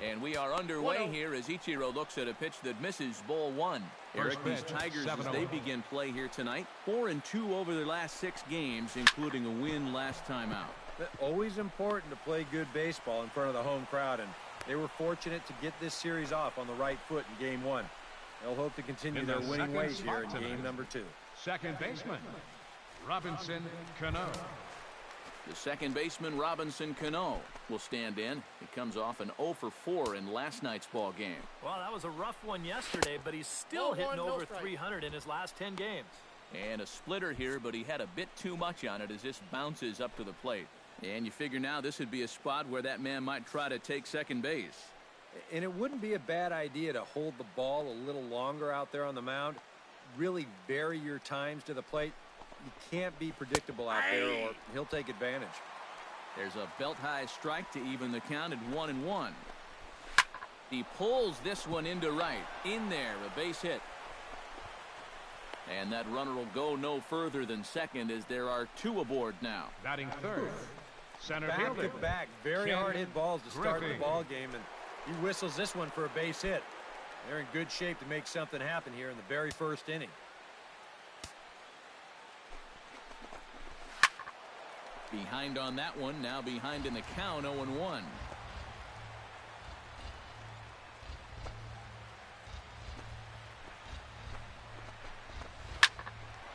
And we are underway here as Ichiro looks at a pitch that misses ball one. Eric, these Tigers, as they begin play here tonight, 4-2 over their last 6 games, including a win last time out. Always important to play good baseball in front of the home crowd, and they were fortunate to get this series off on the right foot in game 1. They'll hope to continue their winning ways here in game number 2. Second baseman, Robinson Cano. The second baseman, Robinson Cano, will stand in. He comes off an 0 for 4 in last night's ball game. Well, that was a rough one yesterday, but he's still hitting over 300 in his last 10 games. And a splitter here, but he had a bit too much on it as this bounces up to the plate. And you figure now this would be a spot where that man might try to take second base. And it wouldn't be a bad idea to hold the ball a little longer out there on the mound. Really vary your times to the plate. You can't be predictable out there or he'll take advantage. There's a belt-high strike to even the count at 1-1. He pulls this one into right. In there, a base hit. And that runner will go no further than second as there are 2 aboard now. Batting third, center back fielder. to back, very hard hit balls to start the ball game, and he whistles this one for a base hit. They're in good shape to make something happen here in the very first inning. Behind on that one, now behind in the count, 0-1.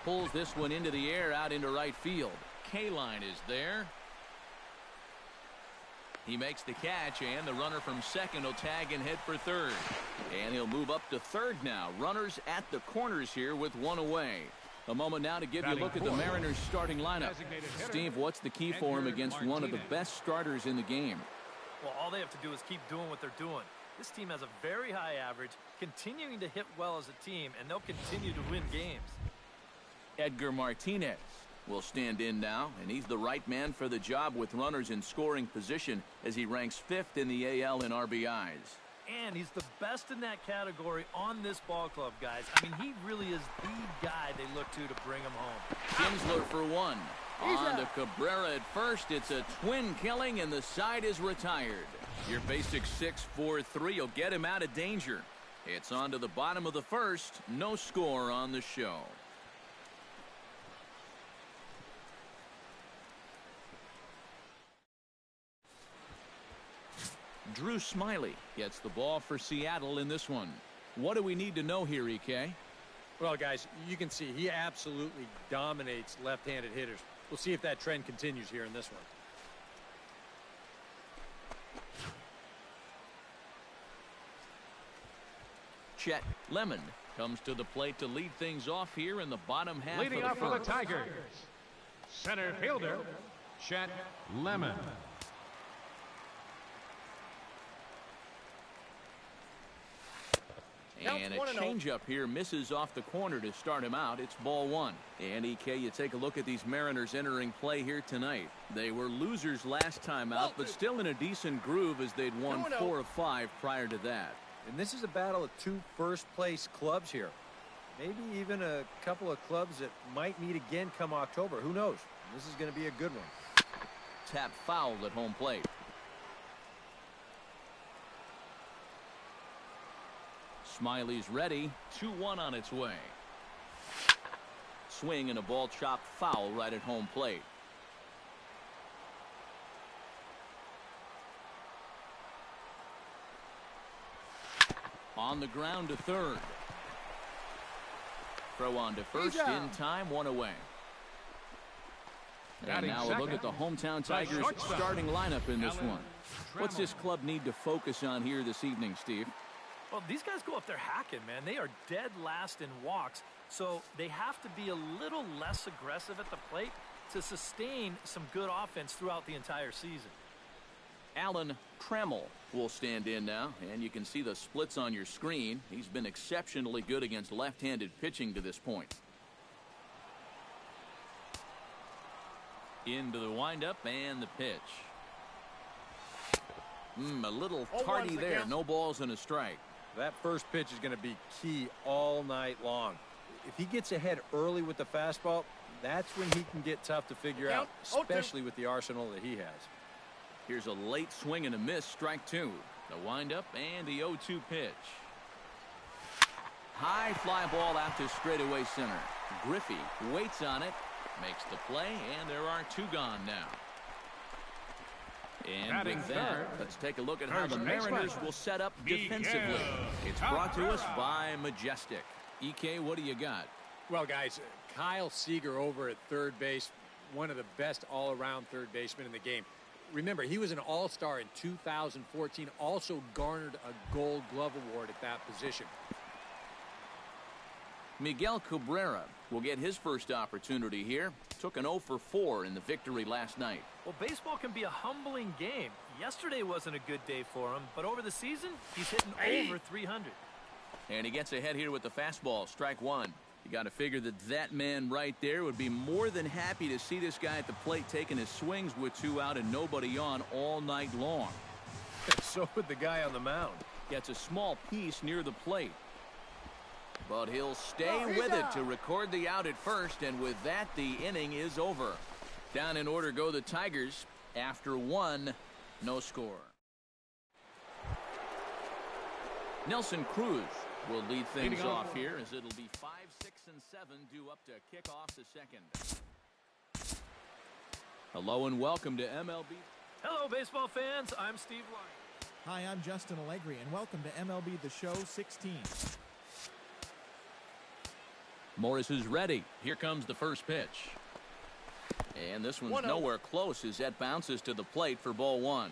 Pulls this one into the air out into right field. Kaline is there. He makes the catch, and the runner from second will tag and head for third. And he'll move up to third now. Runners at the corners here with 1 away. A moment now to give you a look at the Mariners starting lineup. Steve, what's the key for him against one of the best starters in the game? Well, all they have to do is keep doing what they're doing. This team has a very high average, continuing to hit well as a team, and they'll continue to win games. Edgar Martinez will stand in now, and he's the right man for the job with runners in scoring position as he ranks 5th in the AL in RBIs. And he's the best in that category on this ball club, guys. I mean, he really is the guy they look to bring him home. Kinsler for 1. On to Cabrera at first. It's a twin killing, and the side is retired. Your basic 6-4-3 will get him out of danger. It's on to the bottom of the first. No score on the show. Drew Smyly gets the ball for Seattle in this one. What do we need to know here, EK? Well, guys, you can see he absolutely dominates left-handed hitters. We'll see if that trend continues here in this one. Chet Lemon comes to the plate to lead things off here in the bottom half Leading of the off for first. the Tigers, center fielder, Chet Lemon. And a changeup here misses off the corner to start him out. It's ball 1. And EK, you take a look at these Mariners entering play here tonight. They were losers last time out, but still in a decent groove as they'd won 4 of 5 prior to that. And this is a battle of 2 first-place clubs here. Maybe even a couple of clubs that might meet again come October. Who knows? This is going to be a good one. Tap fouled at home plate. Smiley's ready. 2-1 on its way. Swing and a ball chopped foul right at home plate. On the ground to third. Throw on to first in time, 1 away. And now a look at the hometown Tigers starting lineup in this one. What's this club need to focus on here this evening, Steve? Well, these guys go up there hacking, man. They are dead last in walks, so they have to be a little less aggressive at the plate to sustain some good offense throughout the entire season. Alan Trammell will stand in now, and you can see the splits on your screen. He's been exceptionally good against left-handed pitching to this point. Into the windup and the pitch. A little tardy there. No balls and a strike. That first pitch is going to be key all night long. If he gets ahead early with the fastball, that's when he can get tough to figure out, especially with the arsenal that he has. Here's a late swing and a miss, strike 2. The windup and the 0-2 pitch. High fly ball out to straightaway center. Griffey waits on it, makes the play, and there are 2 gone now. And Batting with that, third, let's take a look at how the first Mariners baseman, will set up defensively. Miguel It's brought to us Cabrera. by Majestic. EK, what do you got? Well, guys, Kyle Seager over at third base, one of the best all-around third basemen in the game. Remember, he was an all-star in 2014, also garnered a Gold Glove Award at that position. Miguel Cabrera will get his first opportunity here. Took an 0 for 4 in the victory last night. Well, baseball can be a humbling game. Yesterday wasn't a good day for him, but over the season, he's hitting over 300. And he gets ahead here with the fastball, strike 1. You got to figure that man right there would be more than happy to see this guy at the plate taking his swings with 2 out and nobody on all night long. So would the guy on the mound. Gets a small piece near the plate. But he'll stay with it to record the out at first, and with that, the inning is over. Down in order go the Tigers. After 1, no score. Nelson Cruz will lead things Leading off off. here, as it'll be 5, 6, and 7 due up to kick off the second. Hello and welcome to MLB. Hello, baseball fans. I'm Steve Lyon. Hi, I'm Justin Allegri, and welcome to MLB The Show 16. Morris is ready. Here comes the first pitch. And this one's nowhere close as that bounces to the plate for ball 1.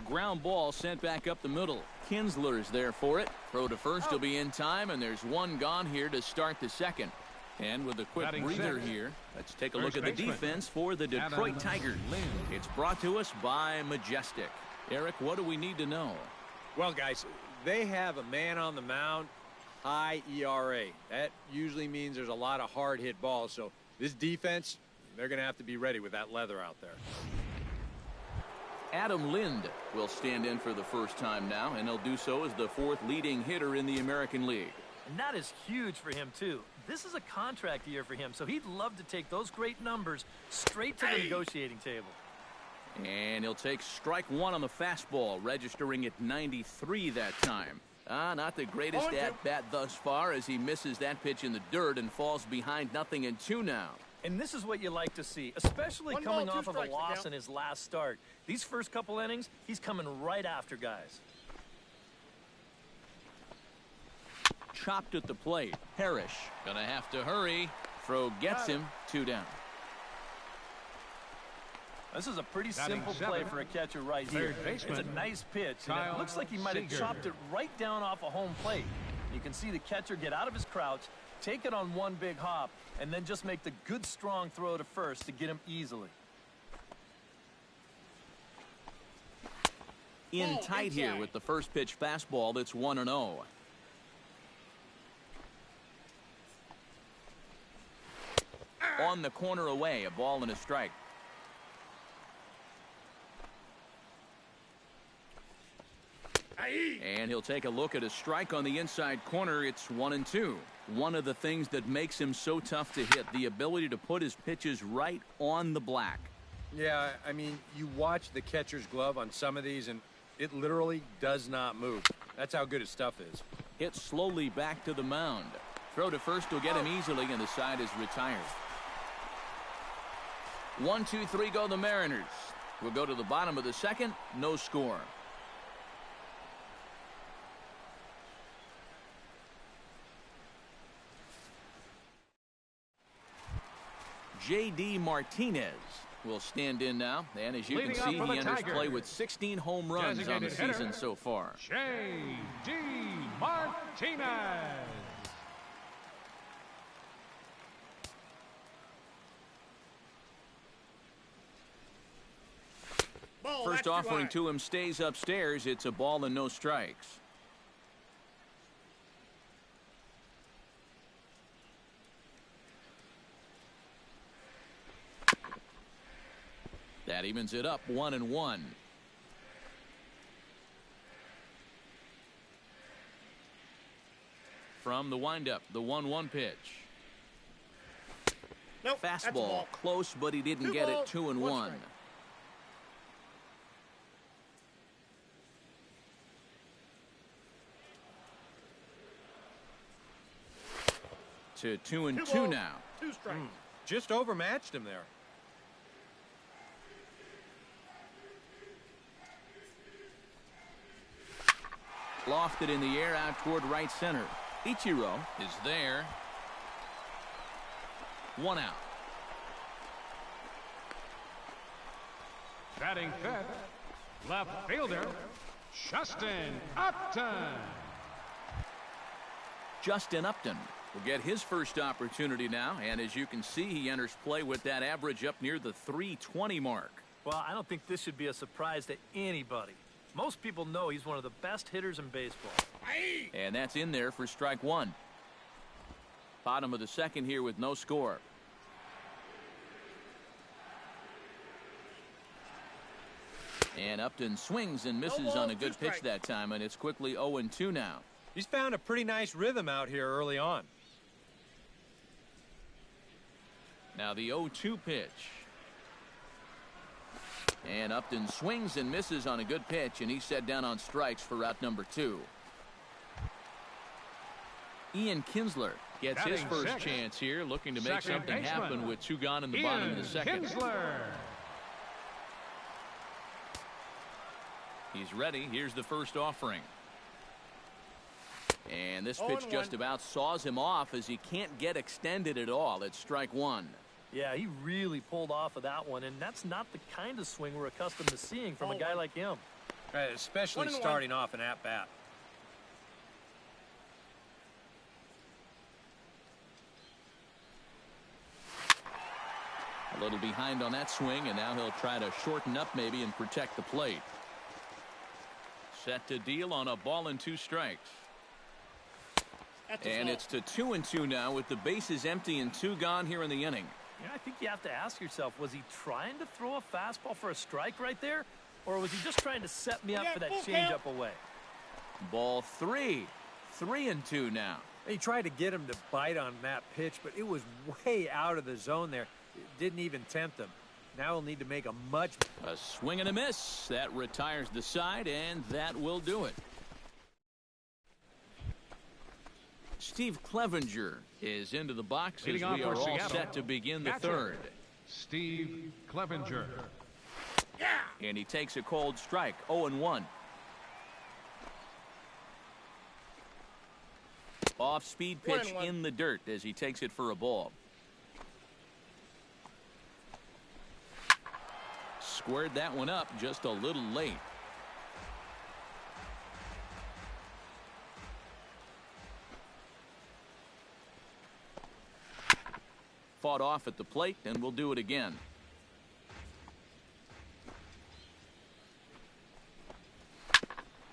Ground ball sent back up the middle. Kinsler's there for it. Throw to first will be in time, and there's 1 gone here to start the second. And with a quick Batting breather second. here, let's take a look First at the baseman, defense for the Detroit Adam Tigers. Lind. It's brought to us by Majestic. Eric, what do we need to know? Well, guys, they have a man on the mound, high ERA. That usually means there's a lot of hard hit balls. So this defense, they're going to have to be ready with that leather out there. Adam Lind will stand in for the first time now, and he'll do so as the 4th leading hitter in the American League. And that is huge for him, too. This is a contract year for him, so he'd love to take those great numbers straight to the negotiating table. And he'll take strike 1 on the fastball, registering at 93 that time. Not the greatest at-bat thus far, as he misses that pitch in the dirt and falls behind 0-2 now. And this is what you like to see, especially coming off of a loss in his last start. These first couple innings, he's coming right after guys. Chopped at the plate. Parrish gonna have to hurry. Throw gets him. 2 down. This is a pretty Batting simple play 7, for a catcher right here. third baseman, It's a nice pitch, and it Kyle looks like he might have Seager. chopped it right down off a home plate. You can see the catcher get out of his crouch, take it on 1 big hop, and then just make the good strong throw to first to get him easily. In tight here with the first pitch fastball that's 1-0. On the corner away, a ball and a strike. And he'll take a look at a strike on the inside corner. It's 1-2. One of the things that makes him so tough to hit, the ability to put his pitches right on the black. Yeah, I mean, you watch the catcher's glove on some of these, and it literally does not move. That's how good his stuff is. Hit slowly back to the mound. Throw to first will get him easily, and the side is retired. 1, 2, 3 go the Mariners. We'll go to the bottom of the second. No score. J.D. Martinez will stand in now. And as you Leading can off see, for he the enters play Tigers, with 16 home runs on the designated hitter, season so far. J.D. Martinez. First offering to him stays upstairs. It's a ball and no strikes. That evens it up 1-1. From the windup, the 1-1 pitch. Nope, that's a Fastball ball. close, but he didn't Two get ball, it. 2-1. one strike. To 2-2 balls, now. 2 strikes. Just overmatched him there. Lofted in the air out toward right center. Ichiro is there. 1 out. Batting fifth, left fielder, Justin Upton. Justin Upton will get his first opportunity now, and as you can see, he enters play with that average up near the 320 mark. Well, I don't think this should be a surprise to anybody. Most people know he's one of the best hitters in baseball. And that's in there for strike 1. Bottom of the second here with no score. And Upton swings and misses on a good pitch that time, and it's quickly 0-2 now. He's found a pretty nice rhythm out here early on. Now the 0-2 pitch. And Upton swings and misses on a good pitch, and he's set down on strikes for route number 2. Ian Kinsler gets his Batting first second. chance here, looking to make Second something baseman, happen with 2 gone in the bottom of the second. Kinsler. He's ready. Here's the first offering. And this pitch 0-1. just about saws him off as he can't get extended at all. It's strike 1. Yeah, he really pulled off of that one, and that's not the kind of swing we're accustomed to seeing from a guy like him. Especially 1-1. starting off an at-bat. A little behind on that swing, and now he'll try to shorten up maybe and protect the plate. Set to deal on a ball and 2 strikes. That's a And foul. it's to 2-2 now with the bases empty and 2 gone here in the inning. Yeah, I think you have to ask yourself, was he trying to throw a fastball for a strike right there? Or was he just trying to set me up Yeah, for that full changeup count. away? Ball 3. 3-2 now. He tried to get him to bite on that pitch, but it was way out of the zone there. It didn't even tempt him. Now he'll need to make a much... A swing and a miss. That retires the side, and that will do it. Steve Clevenger is into the box as Leading we off are for all Seattle, set to begin the catcher, third. Steve Clevenger. And he takes a cold strike. 0-1. Off-speed pitch 1-1. in the dirt as he takes it for a ball. Squared that one up just a little late. Fought off at the plate, and we'll do it again.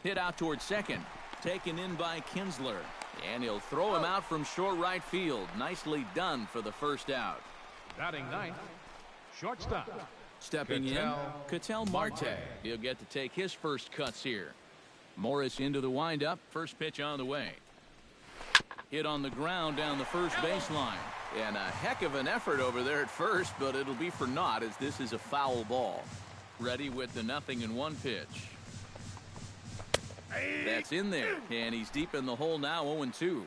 Hit out towards second. Taken in by Kinsler. And he'll throw him out from short right field. Nicely done for the first out. Batting ninth, shortstop. Stepping in, Ketel Marte. He'll get to take his first cuts here. Morris into the windup. First pitch on the way. Hit on the ground down the first baseline. And a heck of an effort over there at first, but it'll be for naught as this is a foul ball. Ready with the 0-1 pitch. That's in there, and he's deep in the hole now, 0-2.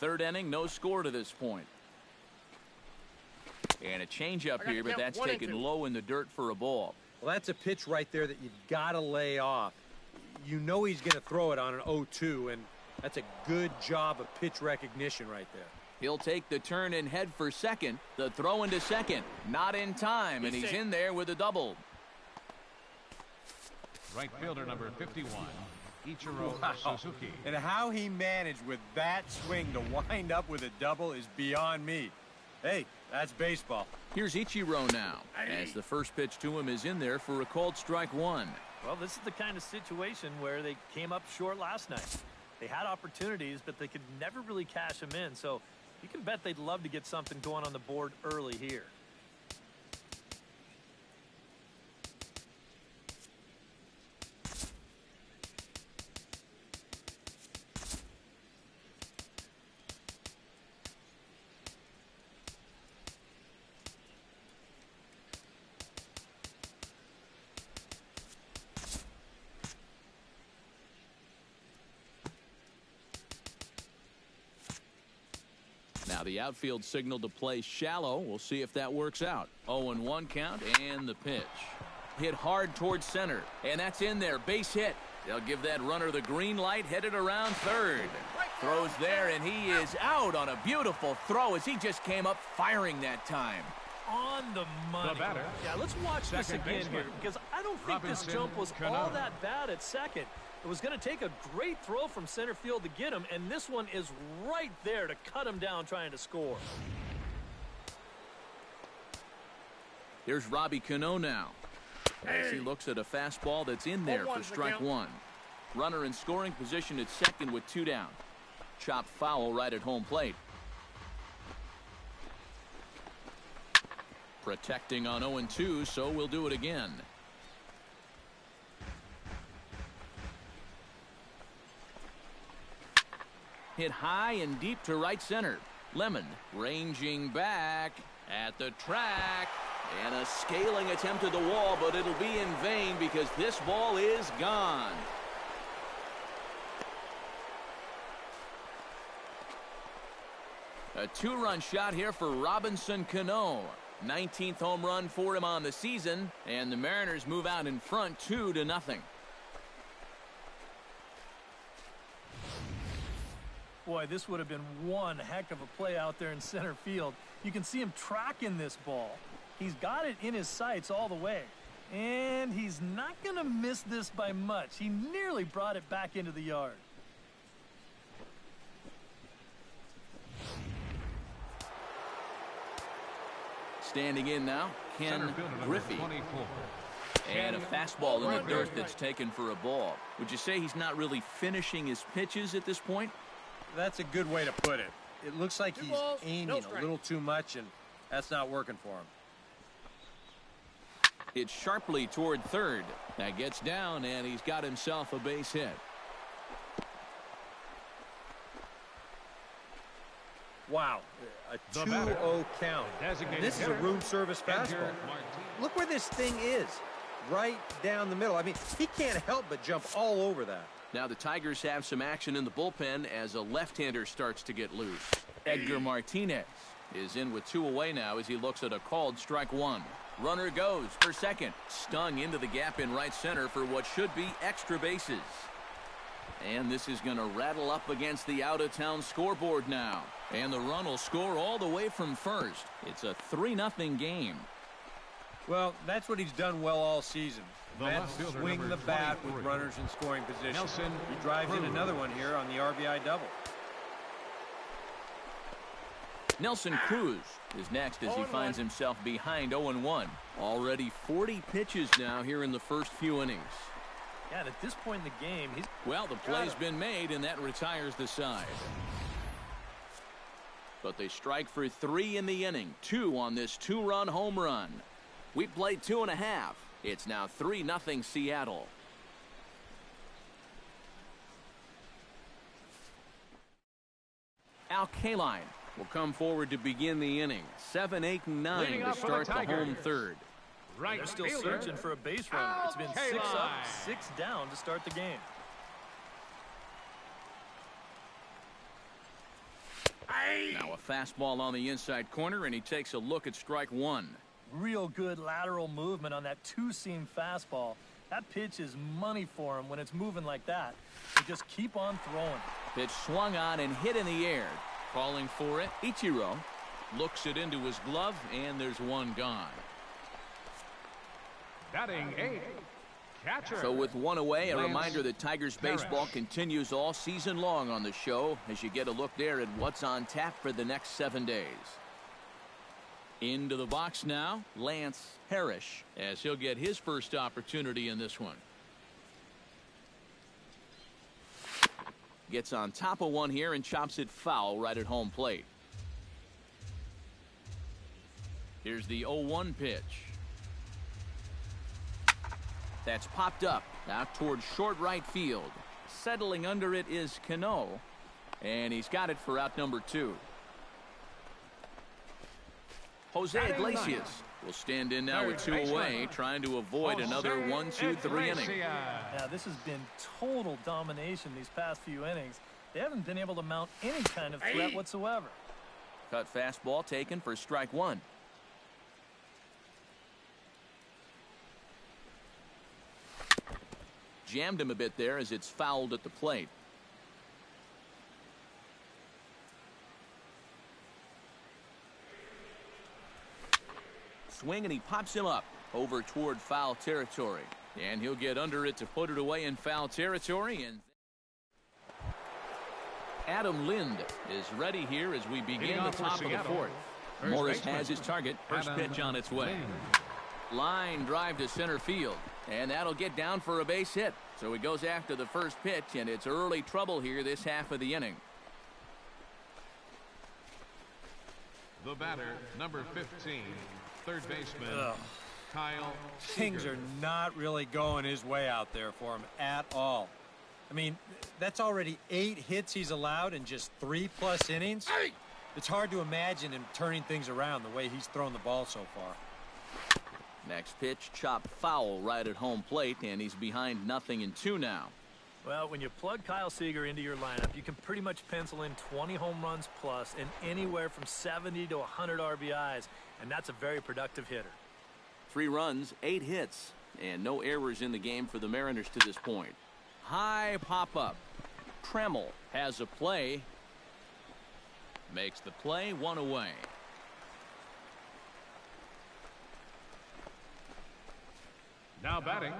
Third inning, no score to this point. And a changeup here, but that's taken low in the dirt for a ball. Well, that's a pitch right there that you've got to lay off. You know he's going to throw it on an 0-2, and that's a good job of pitch recognition right there. He'll take the turn and head for second. The throw into second, not in time, and he's in there with a double. Right fielder number 51, Ichiro Suzuki. And how he managed with that swing to wind up with a double is beyond me. Hey, that's baseball. Here's Ichiro now, as the first pitch to him is in there for a called strike 1. Well, this is the kind of situation where they came up short last night. They had opportunities, but they could never really cash them in. So you can bet they'd love to get something going on the board early here. Now the outfield signal to play shallow. We'll see if that works out. 0-1 count and the pitch. Hit hard towards center. And that's in there. Base hit. They'll give that runner the green light, headed around third. Throws there, and he is out on a beautiful throw as he just came up firing that time. On the money. The batter, yeah, let's watch this again baseman, here, because I don't think this jump was all that bad at second. It was going to take a great throw from center field to get him, and this one is right there to cut him down trying to score. Here's Robbie Cano now. As he looks at a fastball that's in there for strike one. Runner in scoring position at second with 2 down. Chopped foul right at home plate. Protecting on 0-2, so we'll do it again. Hit high and deep to right center. Lemon ranging back at the track. And a scaling attempt at the wall, but it'll be in vain because this ball is gone. A 2-run shot here for Robinson Cano. 19th home run for him on the season, and the Mariners move out in front 2-0. Boy, this would have been one heck of a play out there in center field. You can see him tracking this ball. He's got it in his sights all the way. And he's not going to miss this by much. He nearly brought it back into the yard. Standing in now, Ken Griffey. And a fastball in the dirt that's taken for a ball. Would you say he's not really finishing his pitches at this point? That's a good way to put it. It looks like he's aiming a little too much, and that's not working for him. It's sharply toward third. That gets down, and he's got himself a base hit. Wow, a 2-0 count. This is a room service fastball. Look where this thing is, right down the middle. I mean, he can't help but jump all over that. Now the Tigers have some action in the bullpen as a left-hander starts to get loose. Edgar Martinez is in with 2 away now as he looks at a called strike one. Runner goes for second. Stung into the gap in right center for what should be extra bases. And this is going to rattle up against the out-of-town scoreboard now. And the run will score all the way from first. It's a 3-0 game. Well, that's what he's done well all season. That's swing the bat with runners in scoring position. He drives in another one here on the RBI double. Nelson Cruz is next as he finds himself behind 0-1. Already 40 pitches now here in the first few innings. Yeah, and at this point in the game, he's... Well, the play's been made, and that retires the side. But they strike for 3 in the inning. 2 on this 2-run home run. We played 2.5. It's now 3-0 Seattle. Al Kaline will come forward to begin the inning. 7, 8, and 9 to start the home third. They're still searching for a base runner. It's been 6 up, 6 down to start the game. Now a fastball on the inside corner, and he takes a look at strike one. Real good lateral movement on that 2-seam fastball. That pitch is money for him when it's moving like that. They just keep on throwing. Pitch swung on and hit in the air. Calling for it, Ichiro looks it into his glove, and there's one gone. Batting 8, catcher. So with 1 away, a Lance reminder that Tigers baseball continues all season long on the show as you get a look there at what's on tap for the next 7 days. Into the box now, Lance Parrish, as he'll get his first opportunity in this one. Gets on top of one here and chops it foul right at home plate. Here's the 0-1 pitch. That's popped up out towards short right field. Settling under it is Cano, and he's got it for out number 2. Jose Iglesias will stand in now with 2 away, trying to avoid another 1-2-3 inning. Yeah, this has been total domination these past few innings. They haven't been able to mount any kind of threat whatsoever. Cut fastball taken for strike one. Jammed him a bit there as it's fouled at the plate. Swing, and he pops him up over toward foul territory. And he'll get under it to put it away in foul territory. And Adam Lind is ready here as we begin the top of the fourth. Morris has his target. First pitch on its way. Line drive to center field. And that'll get down for a base hit. So he goes after the first pitch, and it's early trouble here this half of the inning. The batter, number 15, third baseman, Kyle Seager. Things are not really going his way out there for him at all. I mean, that's already 8 hits he's allowed in just 3+ innings. It's hard to imagine him turning things around the way he's thrown the ball so far. Next pitch, chopped foul right at home plate, and he's behind 0-2 now. Well, when you plug Kyle Seager into your lineup, you can pretty much pencil in 20 home runs plus and anywhere from 70 to 100 RBIs, and that's a very productive hitter. 3 runs, 8 hits, and no errors in the game for the Mariners to this point. High pop-up. Trammell has a play. Makes the play, 1 away. Now batting,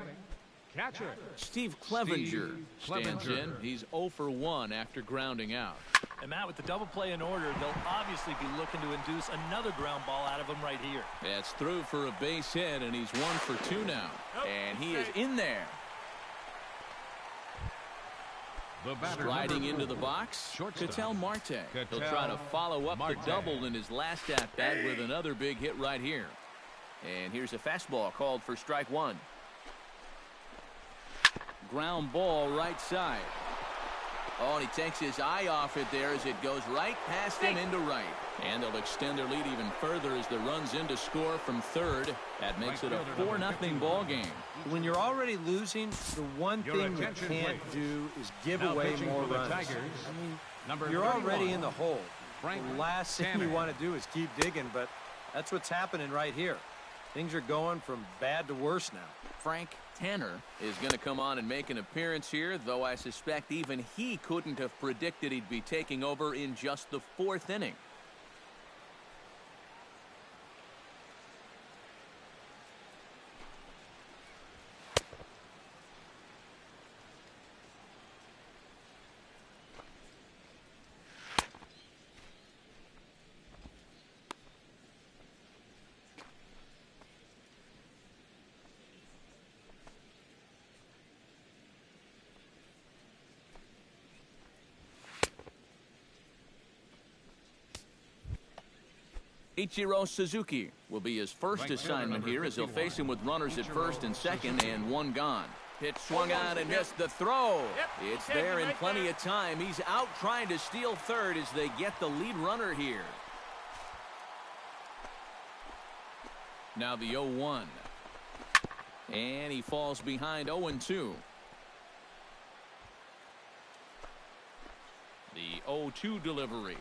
catcher Steve Clevenger stands in. He's 0 for 1 after grounding out. And Matt, with the double play in order, they'll obviously be looking to induce another ground ball out of him right here. That's through for a base hit, and he's 1 for 2 now. And he is in there. The batter, Striding into the box, Ketel Marte. He'll try to follow up the double in his last at-bat with another big hit right here. And here's a fastball called for strike one. Ground ball right side. Oh, and he takes his eye off it there as it goes right past him into right. And they'll extend their lead even further as the runs in to score from third. That makes it a 4-0 ball game. When you're already losing, the one thing you can't do is give away more runs. I mean, you're already in the hole. The last thing you want to do is keep digging, but that's what's happening right here. Things are going from bad to worse now. Frank Tanner is going to come on and make an appearance here, though I suspect even he couldn't have predicted he'd be taking over in just the 4th inning. Ichiro Suzuki will be his first assignment here as he'll face him with runners at first and second and 1 gone. Pitch swung on and missed the throw. It's there in plenty of time. He's out trying to steal third as they get the lead runner here. Now the 0-1. And he falls behind 0-2. The 0-2 delivery.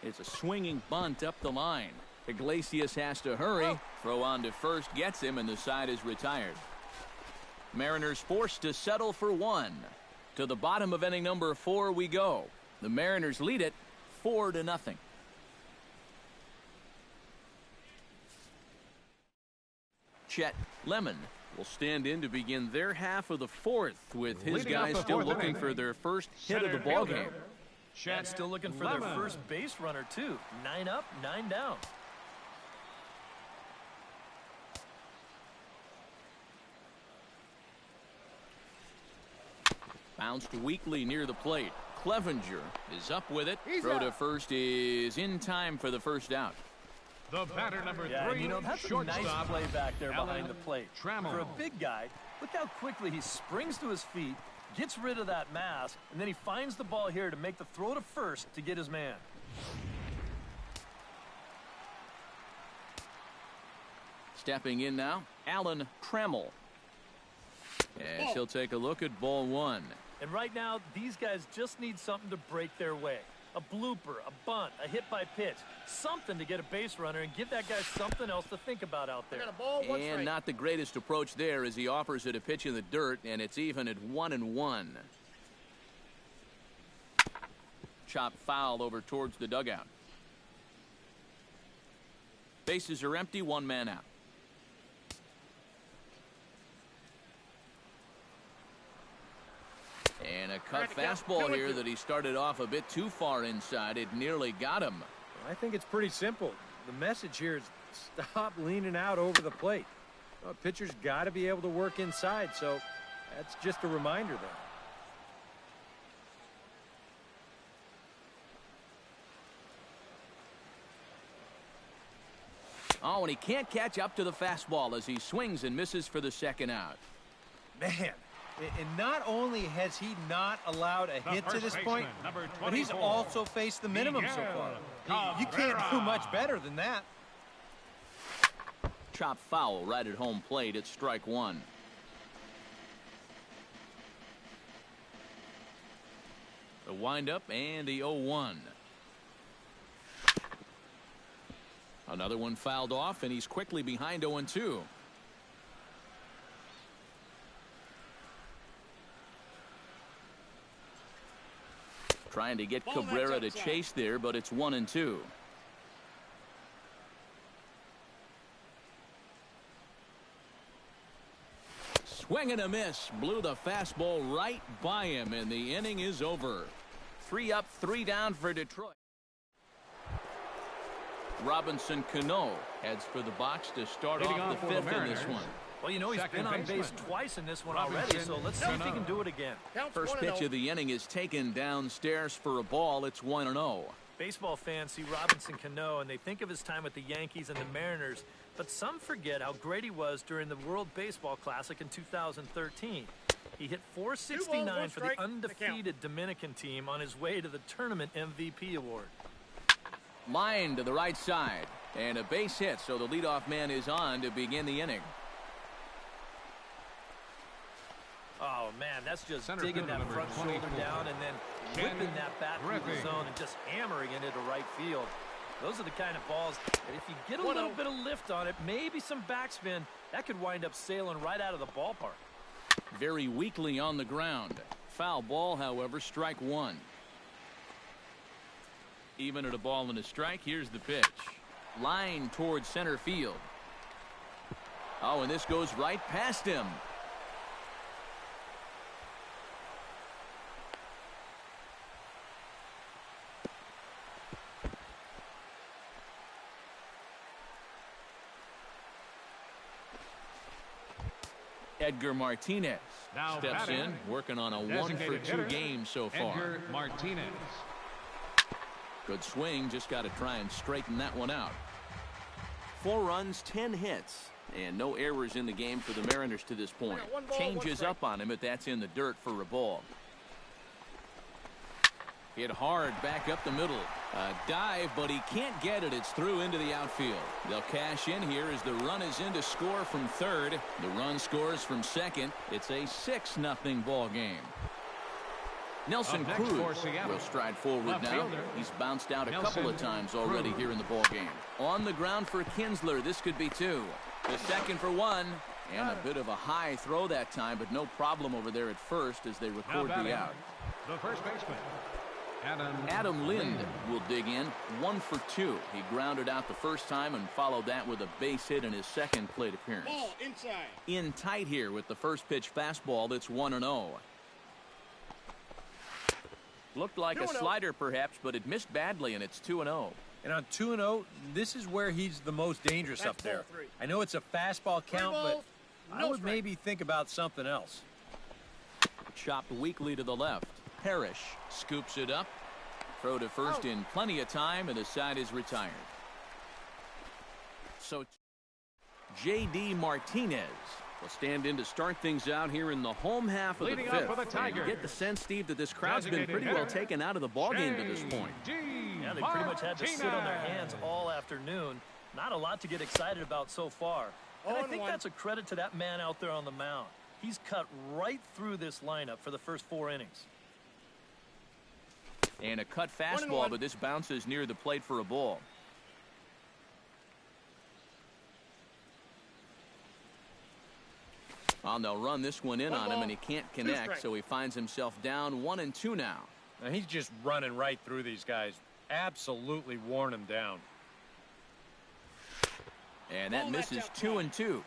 It's a swinging bunt up the line. Iglesias has to hurry. Throw on to first gets him, and the side is retired. Mariners forced to settle for 1. To the bottom of inning number 4 we go. The Mariners lead it 4-0. Chet Lemon will stand in to begin their half of the 4th with his guys still looking for their first hit of the ballgame. Chad's still looking for their first base runner, too. 9 up, 9 down. Bounced weakly near the plate. Clevenger is up with it. Throw to first is in time for the first out. The batter number 3, you know, that's a nice play back there behind the plate. Trammell. For a big guy, look how quickly he springs to his feet, gets rid of that mask, and then he finds the ball here to make the throw to first to get his man. Stepping in now, Alan Trammell. As he'll take a look at ball 1. And right now, these guys just need something to break their way. A blooper, a bunt, a hit by pitch. Something to get a base runner and give that guy something else to think about out there. And not the greatest approach there as he offers it a pitch in the dirt, and it's even at 1-1. Chop foul over towards the dugout. Bases are empty, one man out. And a cut fastball here that he started off a bit too far inside. It nearly got him. I think it's pretty simple. The message here is stop leaning out over the plate. Well, pitcher's got to be able to work inside, so that's just a reminder there. Oh, and he can't catch up to the fastball as he swings and misses for the second out. Man, and not only has he not allowed a hit to this point, but he's also faced the minimum so far. You can't do much better than that. Chop foul right at home plate at strike one. The windup and the 0-1. Another one fouled off, and he's quickly behind 0-2. Trying to get Cabrera to chase there, but it's 1-2. Swing and a miss. Blew the fastball right by him, and the inning is over. 3 up, 3 down for Detroit. Robinson Cano heads for the box to start off the 5th in this one. Well, you know, he's been on base twice in this one already, so let's see if he can do it again. First pitch of the inning is taken downstairs for a ball. It's 1-0. Baseball fans see Robinson Cano, and they think of his time with the Yankees and the Mariners, but some forget how great he was during the World Baseball Classic in 2013. He hit .469 for the undefeated Dominican team on his way to the tournament MVP award. Line to the right side, and a base hit, so the leadoff man is on to begin the inning. Oh, man, that's just digging that front shoulder down and then whipping that bat through the zone and just hammering it into right field. Those are the kind of balls that if you get a little bit of lift on it, maybe some backspin, that could wind up sailing right out of the ballpark. Very weakly on the ground. Foul ball, however, strike one. Even at a ball and a strike, here's the pitch. Line towards center field. Oh, and this goes right past him. Edgar Martinez now steps in, working on a 1-for-2 game so far. Edgar Martinez. Good swing, just got to try and straighten that one out. 4 runs, 10 hits, and no errors in the game for the Mariners to this point. Changes up on him, but that's in the dirt for a ball. Hit hard back up the middle. A dive, but he can't get it. It's through into the outfield. They'll cash in here as the run is in to score from third. The run scores from second. It's a 6-0 ball game. Nelson Cruz will stride forward now. He's bounced out a couple of times already here in the ball game. On the ground for Kinsler. This could be 2. The second for 1. And a bit of a high throw that time, but no problem over there at first as they record the out. The first baseman, Adam Lind will dig in. 1 for 2. He grounded out the first time and followed that with a base hit in his second plate appearance. Ball inside. In tight here with the first pitch fastball. That's 1-0. Looked like a slider perhaps, but it missed badly, and it's 2-0. And on 2-0, this is where he's the most dangerous up there. I know it's a fastball count, but I would maybe think about something else. Chopped weakly to the left. Parrish scoops it up. Throw to first in plenty of time, and the side is retired. So J.D. Martinez will stand in to start things out here in the home half of the 5th. And you get the sense, Steve, that this crowd's been pretty well taken out of the ballgame to this point. Yeah, they pretty much had to sit on their hands all afternoon. Not a lot to get excited about so far. And I think that's a credit to that man out there on the mound. He's cut right through this lineup for the first 4 innings. And a cut fastball, but this bounces near the plate for a ball. Well, they'll run this one in on him, and he can't connect, so he finds himself down 1-2 now. Now he's just running right through these guys. Absolutely worn them down. And that misses 2-2.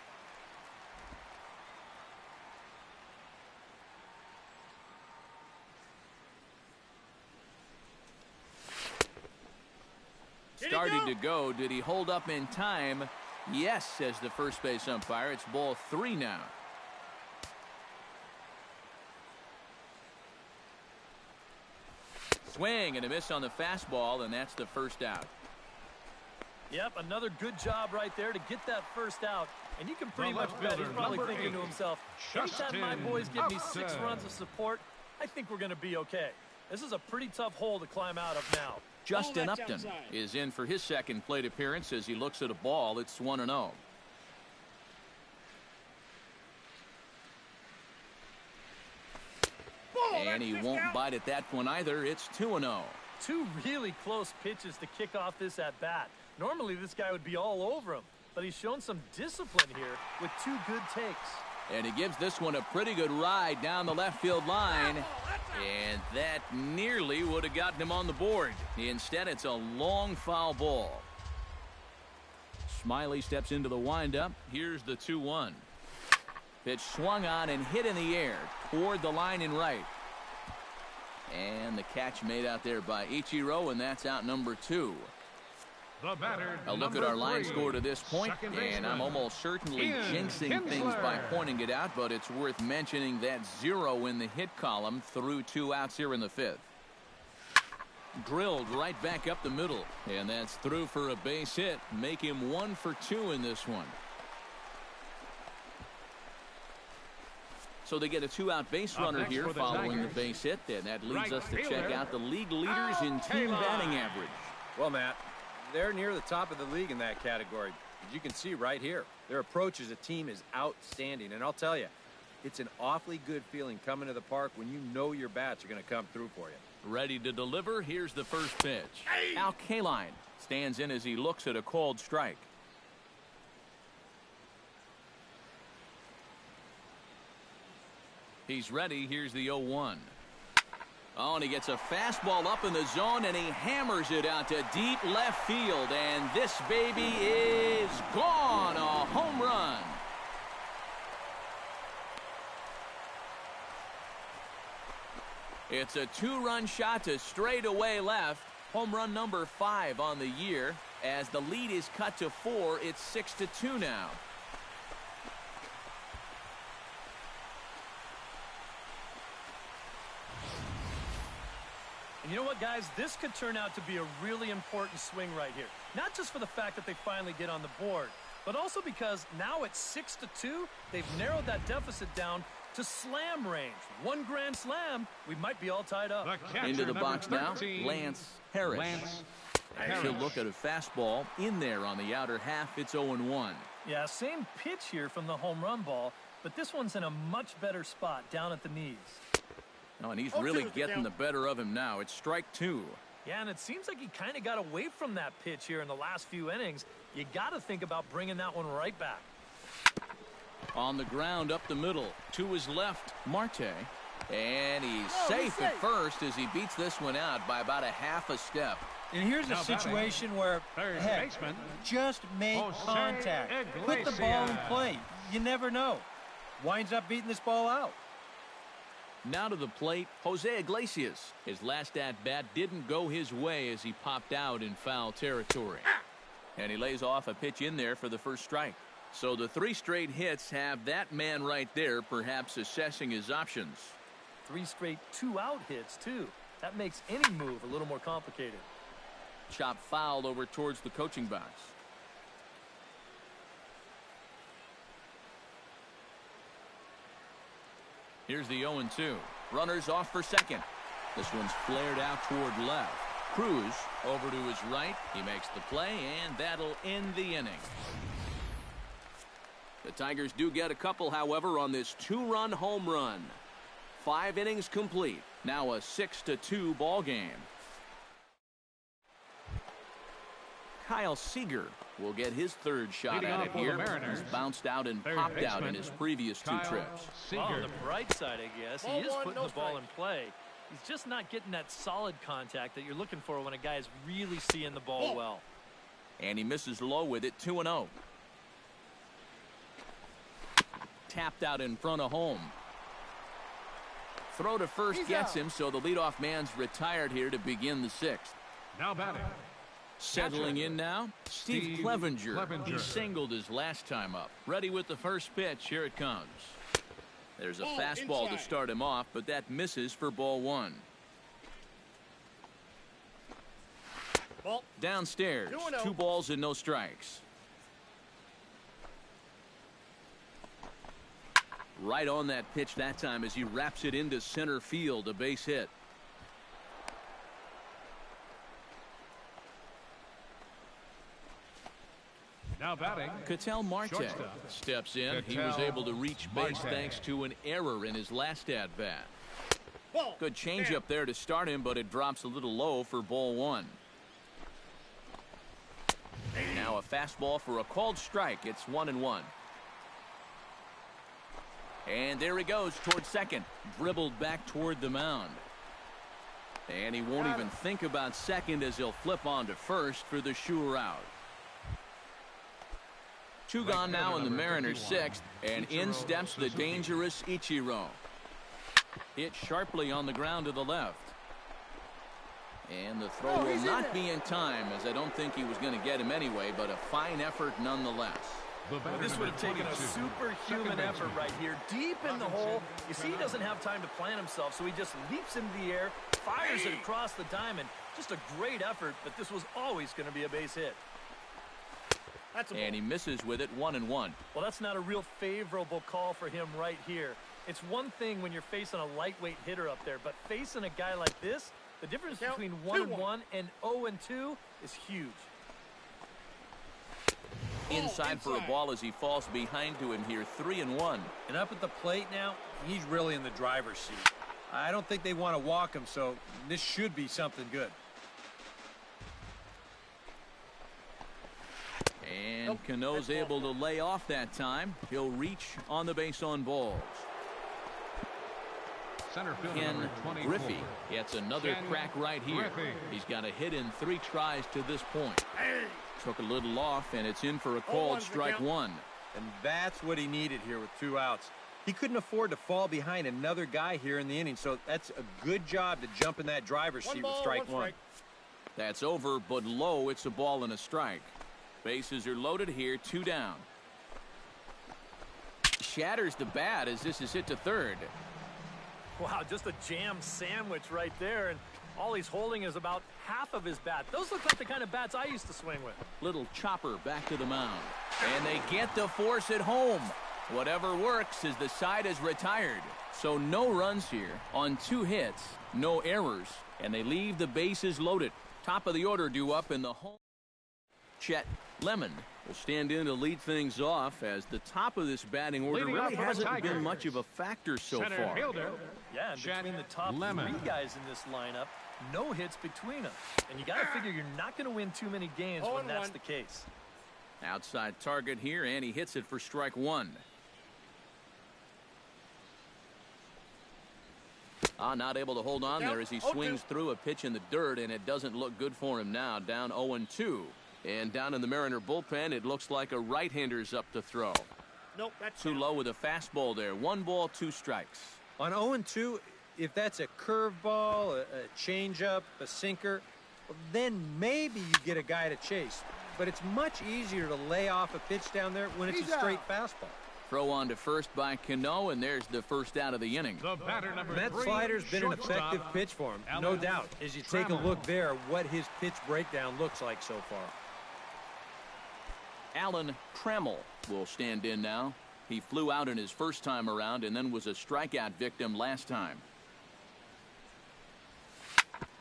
Started to go. Did he hold up in time? Yes, says the first base umpire. It's ball 3 now. Swing and a miss on the fastball, and that's the first out. Yep, another good job right there to get that first out. And you can pretty much bet he's probably thinking to himself, anytime my boys give me 6 runs of support, I think we're going to be okay. This is a pretty tough hole to climb out of now. Justin Upton is in for his second plate appearance as he looks at a ball. It's 1-0. And he won't bite at that one either. It's 2-0. 2 really close pitches to kick off this at-bat. Normally this guy would be all over him, but he's shown some discipline here with 2 good takes. And he gives this one a pretty good ride down the left field line. And that nearly would have gotten him on the board. Instead, it's a long foul ball. Smiley steps into the windup. Here's the 2-1. Pitch swung on and hit in the air toward the line and right. And the catch made out there by Ichiro, and that's out number 2. A look at our line score to this point, and I'm almost certainly jinxing things by pointing it out, but it's worth mentioning that 0 in the hit column through 2 outs here in the 5th. Drilled right back up the middle, and that's through for a base hit. Make him 1 for 2 in this one. So they get a 2-out base runner here following the base hit, and that leads us to check out the league leaders in team batting average. Well, Matt, they're near the top of the league in that category. As you can see right here, their approach as a team is outstanding. And I'll tell you, it's an awfully good feeling coming to the park when you know your bats are going to come through for you. Ready to deliver. Here's the first pitch. Al Kaline stands in as he looks at a called strike. He's ready. Here's the 0-1. Oh, and he gets a fastball up in the zone, and he hammers it out to deep left field. And this baby is gone. A home run. It's a 2-run shot to straightaway left. Home run number 5 on the year. As the lead is cut to 4, it's 6-2 now. And you know what, guys? This could turn out to be a really important swing right here. Not just for the fact that they finally get on the board, but also because now it's 6-2. They've narrowed that deficit down to slam range. 1 grand slam, we might be all tied up. Into the box now, Lance Harris. As he'll look at a fastball in there on the outer half. It's 0-1. Yeah, same pitch here from the home run ball, but this one's in a much better spot down at the knees. Oh, and he's really getting the better of him now. It's strike 2. Yeah, and it seems like he kind of got away from that pitch here in the last few innings. You got to think about bringing that one right back. On the ground up the middle to his left, Marte. And he's safe at first as he beats this one out by about a half a step. And here's a situation where, heck, just make contact. Put the ball in play. You never know. Winds up beating this ball out. Now to the plate, Jose Iglesias. His last at-bat didn't go his way as he popped out in foul territory. And he lays off a pitch in there for the first strike. So the 3 straight hits have that man right there perhaps assessing his options. 3 straight 2-out hits, too. That makes any move a little more complicated. Chop fouled over towards the coaching box. Here's the 0-2. Runners off for second. This one's flared out toward left. Cruz over to his right. He makes the play, and that'll end the inning. The Tigers do get a couple, however, on this 2-run home run. 5 innings complete. Now a 6-2 ball game. Kyle Seager will get his third shot at it here. He's bounced out and popped out in his previous two trips. Well, on the bright side, I guess, he is putting the ball in play. He's just not getting that solid contact that you're looking for when a guy is really seeing the ball well. And he misses low with it, 2-0. Tapped out in front of home. Throw to first gets him, so the leadoff man's retired here to begin the sixth. Now batting. Settling in now, Steve Clevenger. He singled his last time up. Ready with the first pitch. Here it comes. There's a fastball to start him off, but that misses for ball one. Downstairs, 2 balls and no strikes. Right on that pitch that time as he wraps it into center field, a base hit. Now batting. Ketel Marte steps in. He was able to reach base thanks to an error in his last at-bat. Good changeup there to start him, but it drops a little low for ball one. Now a fastball for a called strike. It's 1-1. And there he goes toward second. Dribbled back toward the mound. And he won't even think about second as he'll flip on to first for the sure out. 2 gone now in the Mariners' sixth, and in steps the dangerous Ichiro. Hit sharply on the ground to the left. And the throw will not be in time, as I don't think he was going to get him anyway, but a fine effort nonetheless. This would have taken a superhuman effort right here, deep in the hole. You see, he doesn't have time to plant himself, so he just leaps into the air, fires it across the diamond. Just a great effort, but this was always going to be a base hit. And he misses with it, 1-1. Well, that's not a real favorable call for him right here. It's one thing when you're facing a lightweight hitter up there, but facing a guy like this, the difference between 1-1 and 0-2 is huge. Inside for a ball as he falls behind to him here, 3-1. And up at the plate now, he's really in the driver's seat. I don't think they want to walk him, so this should be something good. And Cano's able to lay off that time. He'll reach on the base on balls. Center field Ken Griffey gets another crack right here. He's got a hit in 3 tries to this point. Took a little off, and it's in for a called strike one. And that's what he needed here with 2 outs. He couldn't afford to fall behind another guy here in the inning, so that's a good job to jump in that driver's seat with strike one. That's over, but low. It's a ball and a strike. Bases are loaded here, 2 down. Shatters the bat as this is hit to third. Wow, just a jam sandwich right there, and all he's holding is about half of his bat. Those look like the kind of bats I used to swing with. Little chopper back to the mound. And they get the force at home. Whatever works as the side is retired. So no runs here on 2 hits, no errors, and they leave the bases loaded. Top of the order due up in the home. Chet Lemon will stand in to lead things off as the top of this batting order really hasn't been much of a factor so far. Yeah, and between the top 3 guys in this lineup, no hits between them. And you got to figure you're not going to win too many games when that's the case. Outside target here, and he hits it for strike one. Not able to hold on there as he swings through a pitch in the dirt, and it doesn't look good for him now. Down 0-2. And down in the Mariner bullpen, it looks like a right-hander's up to throw. Nope, that's too low with a fastball there. 1 ball, 2 strikes. On 0-2, if that's a curveball, a changeup, a sinker, then maybe you get a guy to chase. But it's much easier to lay off a pitch down there when it's a straight fastball. Throw on to first by Cano, and there's the first out of the inning. That slider's been an effective pitch for him, no doubt. As you take a look there, what his pitch breakdown looks like so far. Alan Trammell will stand in now. He flew out in his first time around and then was a strikeout victim last time.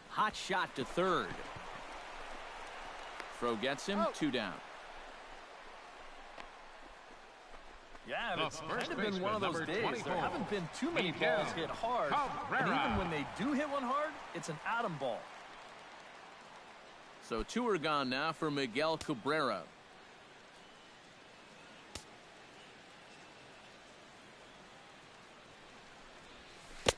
Hot shot to third. Throw gets him, 2 down. Yeah, it's kind of been one of those days. There haven't been too many balls hit hard. And even when they do hit one hard, it's an atom ball. So 2 are gone now for Miguel Cabrera.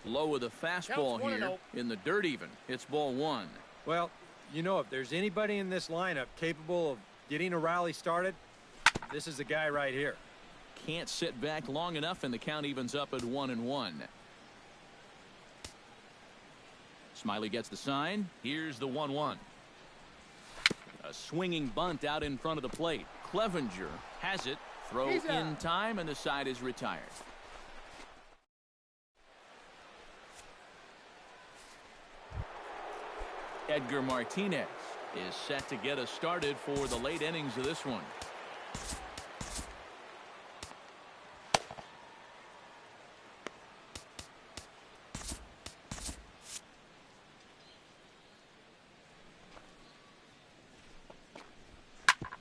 Low with a fastball here in the dirt even. It's ball 1. Well, you know, if there's anybody in this lineup capable of getting a rally started, this is the guy right here. Can't sit back long enough, and the count evens up at 1-1. Smiley gets the sign. Here's the 1-1. A swinging bunt out in front of the plate. Clevenger has it. Throw in time, and the side is retired. Edgar Martinez is set to get us started for the late innings of this one.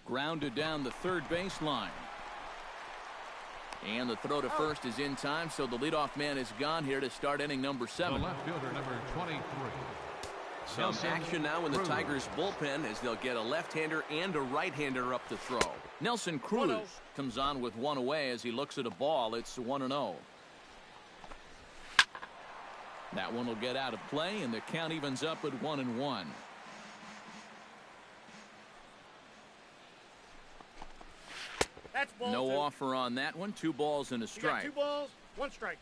Grounded down the third baseline. And the throw to first is in time, so the leadoff man is gone here to start inning number 7. The left fielder, number 23. Some action now in the Tigers bullpen as they'll get a left-hander and a right-hander up to throw. Nelson Cruz comes on with 1 away as he looks at a ball. It's 1-0. That one will get out of play, and the count evens up at 1-1. That's ball no 2. offer on that one. 2 balls and a strike. You got 2 balls, 1 strike.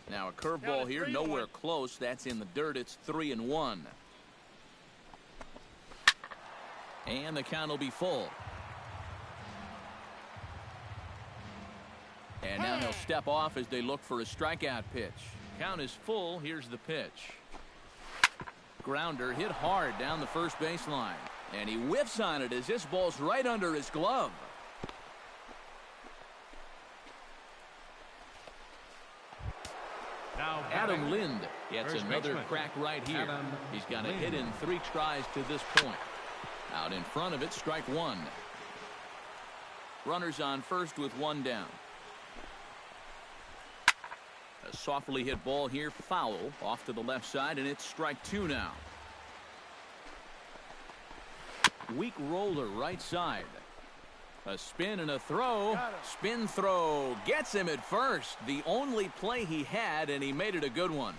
Now a curveball here, nowhere close. That's in the dirt. It's 3-1. And the count will be full. And now he'll step off as they look for a strikeout pitch. Count is full. Here's the pitch. Grounder hit hard down the first baseline. And he whiffs on it as this ball's right under his glove. Now Adam Lind gets another crack right here. He's got a hit in 3 tries to this point. Out in front of it, strike 1. Runners on first with 1 down. A softly hit ball here, foul off to the left side, and it's strike 2 now. Weak roller right side. A spin and a throw. Spin throw gets him at first. The only play he had, and he made it a good one.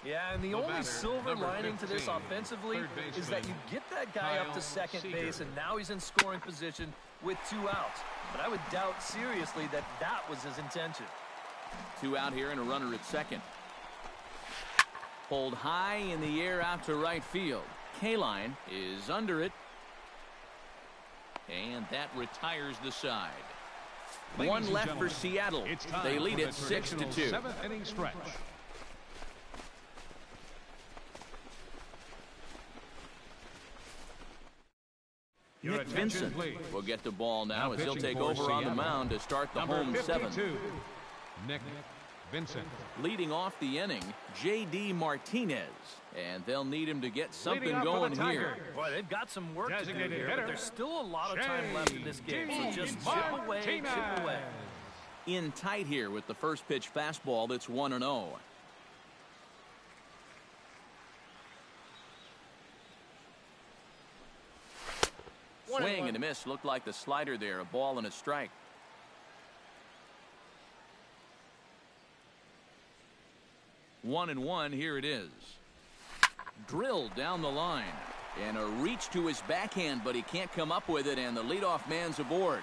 Yeah, and the only silver lining to this offensively is that you get that guy up to second base, and now he's in scoring position with 2 outs. But I would doubt seriously that that was his intention. 2 out here and a runner at second. Pulled high in the air out to right field. Kaline is under it. And that retires the side. 1 left for Seattle. They lead it 6-2. 7th inning stretch. Nick Vincent will get the ball now as he'll take over on the mound to start the home 7th. Nick Vincent. Leading off the inning, J.D. Martinez. And they'll need him to get something going here. Boy, they've got some work to do here, but there's still a lot of time left in this game. So just chip away, chip away. In tight here with the first pitch fastball. That's 1-0. Swing and a miss. Looked like the slider there. A ball and a strike. One and one. Here it is. Drilled down the line. And a reach to his backhand, but he can't come up with it, and the leadoff man's aboard.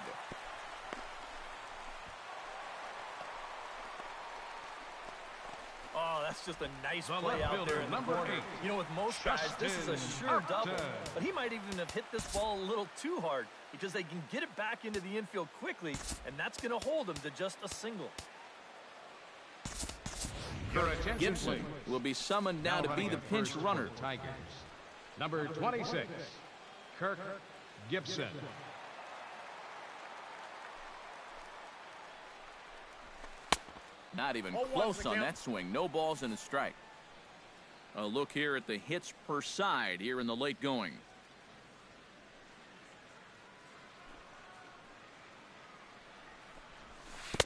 Oh, that's just a nice play out there in the corner. You know, with most guys, this is a sure double. But he might even have hit this ball a little too hard because they can get it back into the infield quickly, and that's going to hold him to just a single. Gibson will be summoned now to be the pinch runner. Tigers. Number 26, Kirk Gibson. Not even close on that swing. No balls and a strike. A look here at the hits per side here in the late going.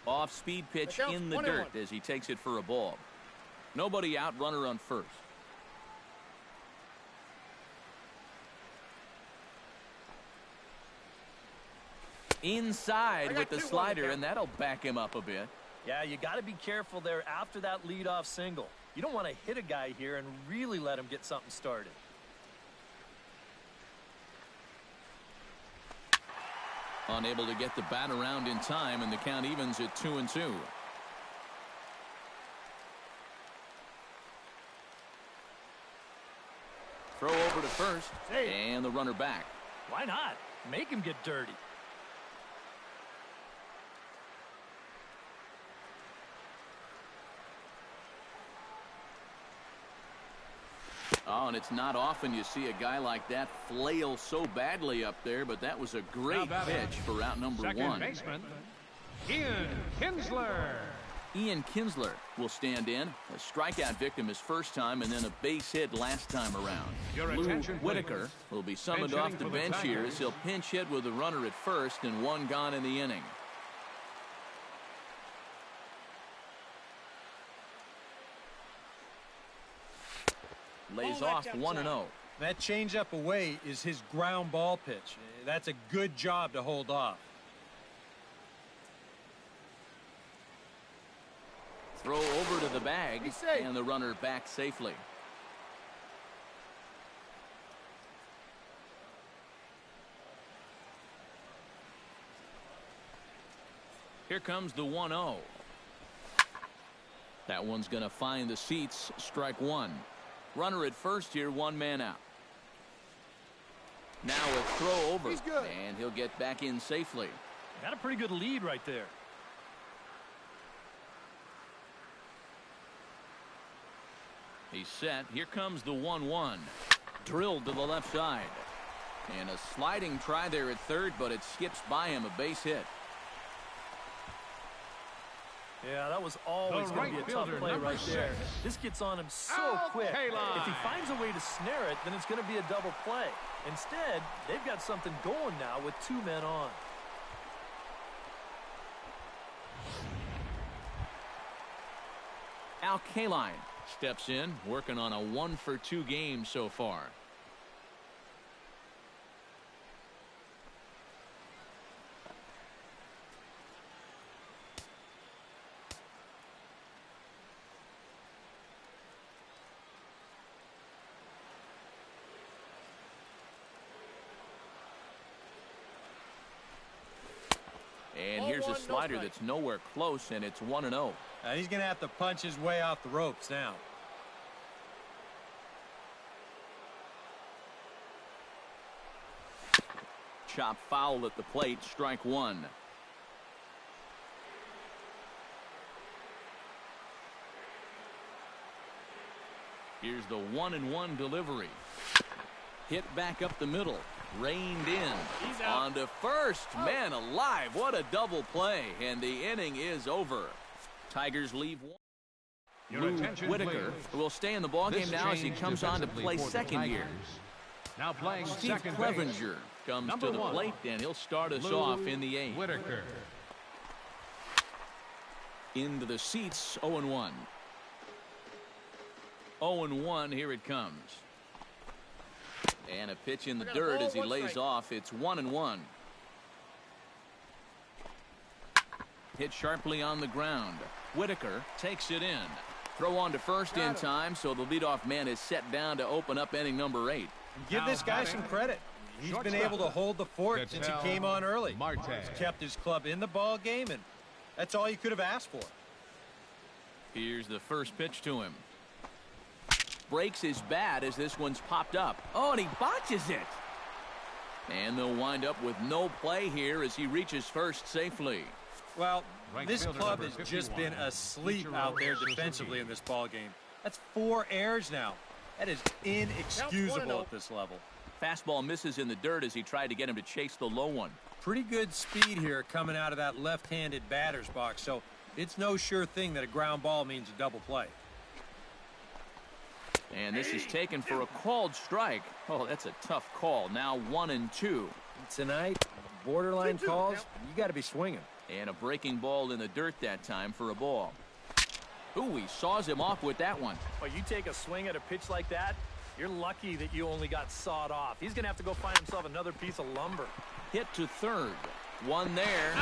Off-speed pitch in the dirt as he takes it for a ball. Nobody out, runner on first. Inside with the slider, and that'll back him up a bit. Yeah, you got to be careful there after that leadoff single. You don't want to hit a guy here and really let him get something started. Unable to get the bat around in time, and the count evens at 2-2. Throw over to first, and the runner back. Why not? Make him get dirty. Oh, and it's not often you see a guy like that flail so badly up there, but that was a great pitch for route number one. Second baseman, Ian Kinsler. Ian Kinsler will stand in. A strikeout victim his first time, and then a base hit last time around. Lou Whitaker will be summoned off the bench here as he'll pinch hit with the runner at first and one gone in the inning. Lays off 1-0. That changeup away is his ground ball pitch. That's a good job to hold off. Throw over to the bag, and the runner back safely. Here comes the 1-0. That one's going to find the seats. Strike one. Runner at first here, one man out. Now a throw over, and he'll get back in safely. Got a pretty good lead right there. He's set. Here comes the 1-1. Drilled to the left side. And a sliding try there at third, but it skips by him, a base hit. Yeah, that was always going to be a tough play right there. This gets on him so quick. If he finds a way to snare it, then it's going to be a double play. Instead, they've got something going now with two men on. Al Kaline steps in, working on a 1-for-2 game so far. And here's a slider that's nowhere close, and it's 1-0. He's going to have to punch his way off the ropes now. Chop foul at the plate, strike one. Here's the 1-1 delivery. Hit back up the middle. Reined in. He's out. On to first. Man alive, what a double play. And the inning is over. Tigers leave one. Lou Whitaker will stay in the ballgame now as he comes on to play second here. Now playing Steve second Clevenger comes to the plate, and he'll start us off in the eighth. Whitaker. Into the seats, 0-1. 0-1, here it comes. And a pitch in the dirt as he lays off. It's 1-1. Hit sharply on the ground. Whitaker takes it in. Throw on to first in time, so the leadoff man is set down to open up inning number 8. Give this guy some credit. He's been able to hold the fort since he came on early. He's kept his club in the ball game, and that's all you could have asked for. Here's the first pitch to him. Breaks his bat as this one's popped up. Oh, and he botches it. And they'll wind up with no play here as he reaches first safely. Well, this club has just been asleep out there defensively in this ball game. That's 4 errors now. That is inexcusable at this level. Fastball misses in the dirt as he tried to get him to chase the low one. Pretty good speed here coming out of that left-handed batter's box, so it's no sure thing that a ground ball means a double play. And this is taken for a called strike. Oh, that's a tough call. Now 1-2. Tonight, borderline calls, you got to be swinging. And a breaking ball in the dirt that time for a ball. Ooh, he saws him off with that one. Well, you take a swing at a pitch like that, you're lucky that you only got sawed off. He's going to have to go find himself another piece of lumber. Hit to third. One there,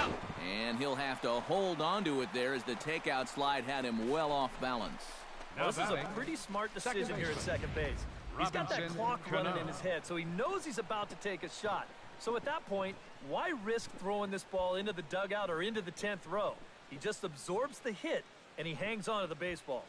and he'll have to hold on to it there as the takeout slide had him well off balance. Well, this is a pretty smart decision here at second base. He's got that clock running in his head, so he knows he's about to take a shot. So at that point, why risk throwing this ball into the dugout or into the 10th row? He just absorbs the hit, and he hangs on to the baseball.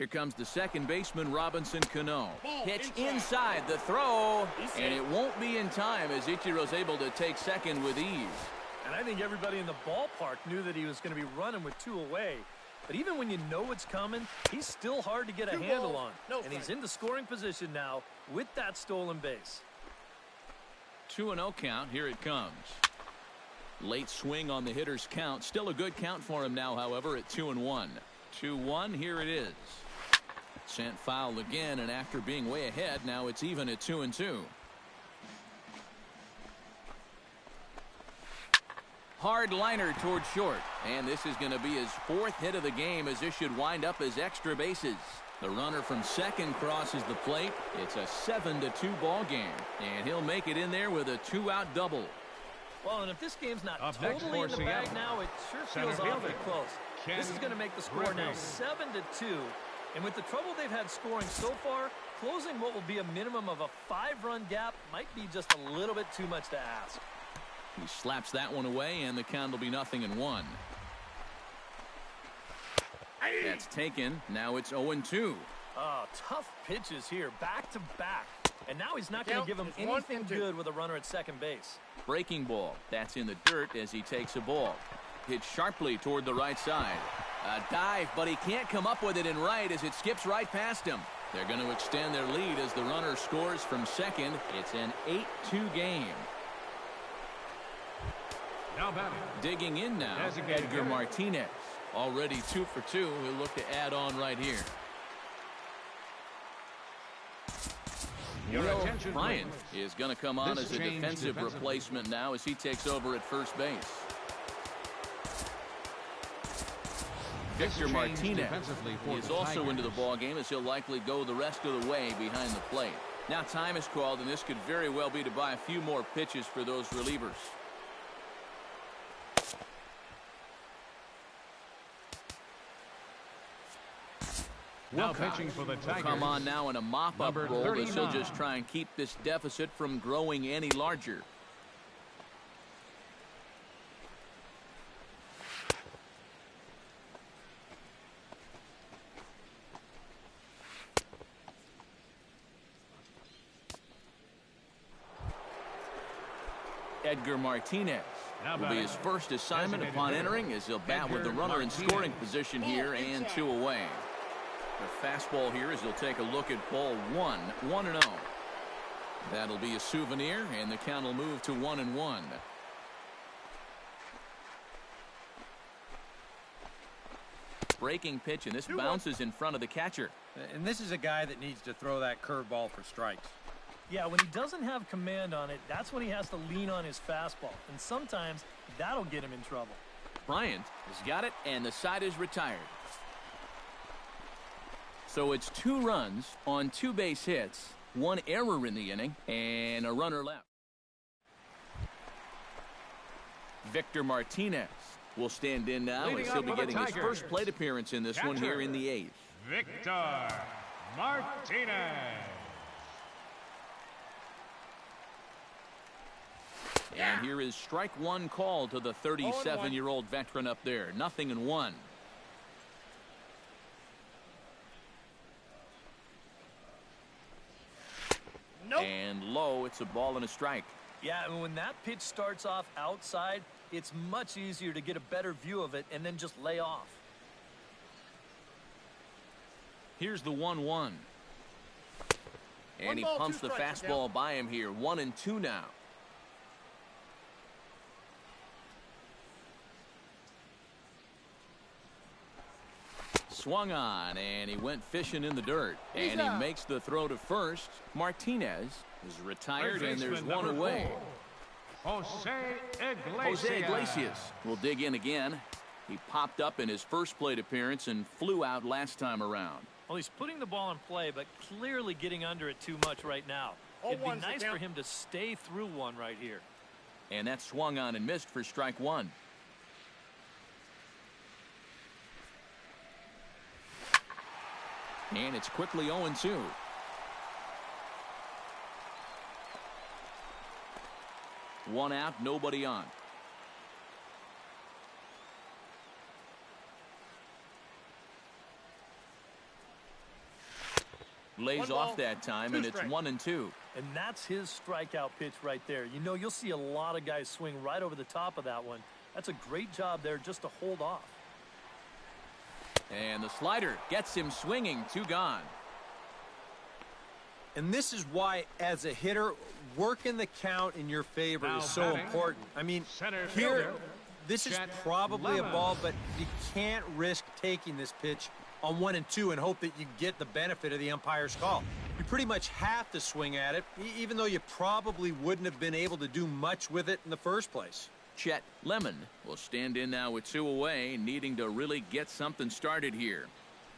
Here comes the second baseman, Robinson Cano. Pitch inside the throw, and it won't be in time as Ichiro's able to take second with ease. And I think everybody in the ballpark knew that he was going to be running with 2 away. But even when you know it's coming, he's still hard to get a handle on. And he's in the scoring position now with that stolen base. 2-0 count. Here it comes. Late swing on the hitter's count. Still a good count for him now, however, at 2-1. 2-1, here it is. Sent foul again, and after being way ahead, now it's even at 2-2. Hard liner toward short, and this is going to be his 4th hit of the game, as this should wind up as extra bases. The runner from second crosses the plate. It's a 7-2 ball game, and he'll make it in there with a 2-out double. Well, and if this game's not totally in the bag now, it sure feels awfully close. This is going to make the score now 7-2. And with the trouble they've had scoring so far, closing what will be a minimum of a 5-run gap might be just a little bit too much to ask. He slaps that one away, and the count will be 0-1. That's taken. Now it's 0-2. Oh, tough pitches here, back to back. And now he's not going to give him anything good with a runner at second base. Breaking ball. That's in the dirt as he takes a ball. Hit sharply toward the right side. A dive, but he can't come up with it in right as it skips right past him. They're going to extend their lead as the runner scores from second. It's an 8-2 game. Now batting. Digging in now, Edgar Martinez. Already 2 for 2. He'll look to add on right here. Will Bryant is going to come on as a defensive replacement now as he takes over at first base. Victor Martinez is also into the ball game as he'll likely go the rest of the way behind the plate. Now time is called, and this could very well be to buy a few more pitches for those relievers. Now pitching for the Tigers. Come on now in a mop-up role as he'll just try and keep this deficit from growing any larger. Edgar Martinez will be his first assignment upon entering as he'll bat with the runner in scoring position here and 2 away. The fastball here as he'll take a look at ball 1, 1-0. That'll be a souvenir, and the count will move to 1-1. Breaking pitch, and this bounces in front of the catcher. And this is a guy that needs to throw that curveball for strikes. Yeah, when he doesn't have command on it, that's when he has to lean on his fastball. And sometimes that'll get him in trouble. Bryant has got it, and the side is retired. So it's 2 runs on 2 base hits, 1 error in the inning, and a runner left. Victor Martinez will stand in now as he'll be getting his first plate appearance in this one here in the 8th. Victor Martinez. And here is strike 1 call to the 37-year-old veteran up there. 0-1. Nope. And low, it's a ball and a strike. Yeah, and when that pitch starts off outside, it's much easier to get a better view of it and then just lay off. Here's the 1-1. And he pumps the fastball by him here. 1-2 now. Swung on, and he went fishing in the dirt. And he makes the throw to first. Martinez is retired, and there's 1 away. Jose Iglesias will dig in again. He popped up in his first plate appearance and flew out last time around. Well, he's putting the ball in play, but clearly getting under it too much right now. It'd be nice for him to stay through one right here. And that swung on and missed for strike 1. And it's quickly 0-2. One out, nobody on. Lays off that time, and it's 1-2. And that's his strikeout pitch right there. You know, you'll see a lot of guys swing right over the top of that one. That's a great job there just to hold off. And the slider gets him swinging. 2 gone. And this is why, as a hitter, working the count in your favor is so important. I mean, here, this is probably a ball, but you can't risk taking this pitch on 1-2 and hope that you get the benefit of the umpire's call. You pretty much have to swing at it, even though you probably wouldn't have been able to do much with it in the first place. Chet Lemon will stand in now with 2 away, needing to really get something started here.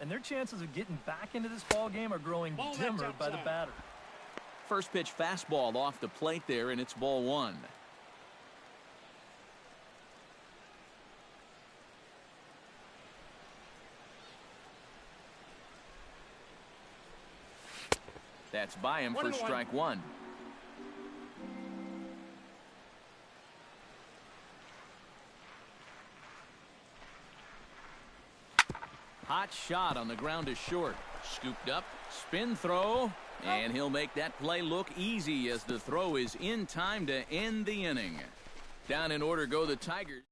And their chances of getting back into this ball game are growing dimmer by the batter. First pitch fastball off the plate there, and it's ball 1. That's by him for strike 1. Hot shot on the ground is short. Scooped up, spin throw, and he'll make that play look easy as the throw is in time to end the inning. Down in order go the Tigers.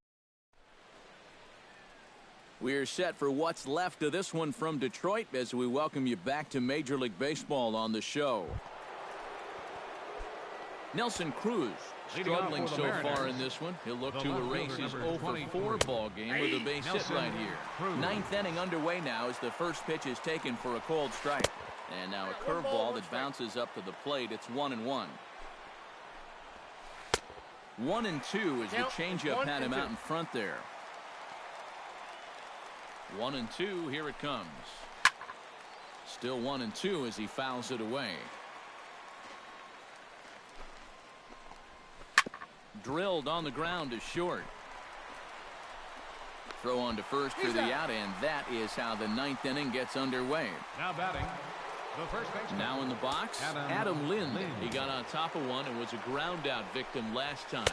We're set for what's left of this one from Detroit as we welcome you back to Major League Baseball on the show. Nelson Cruz struggling so far in this one. He'll look to erase his 0-for-4 ball game with a base hit right here. 9th inning underway now as the first pitch is taken for a cold strike. And now a curveball that bounces up to the plate. It's 1-1. 1-2 as the changeup had him out in front there. 1-2, here it comes. Still 1-2 as he fouls it away. Drilled on the ground is short. Throw on to first for the out, and that is how the 9th inning gets underway. Now batting, the first baseman. Now in the box, Adam Lind. He got on top of one and was a ground out victim last time.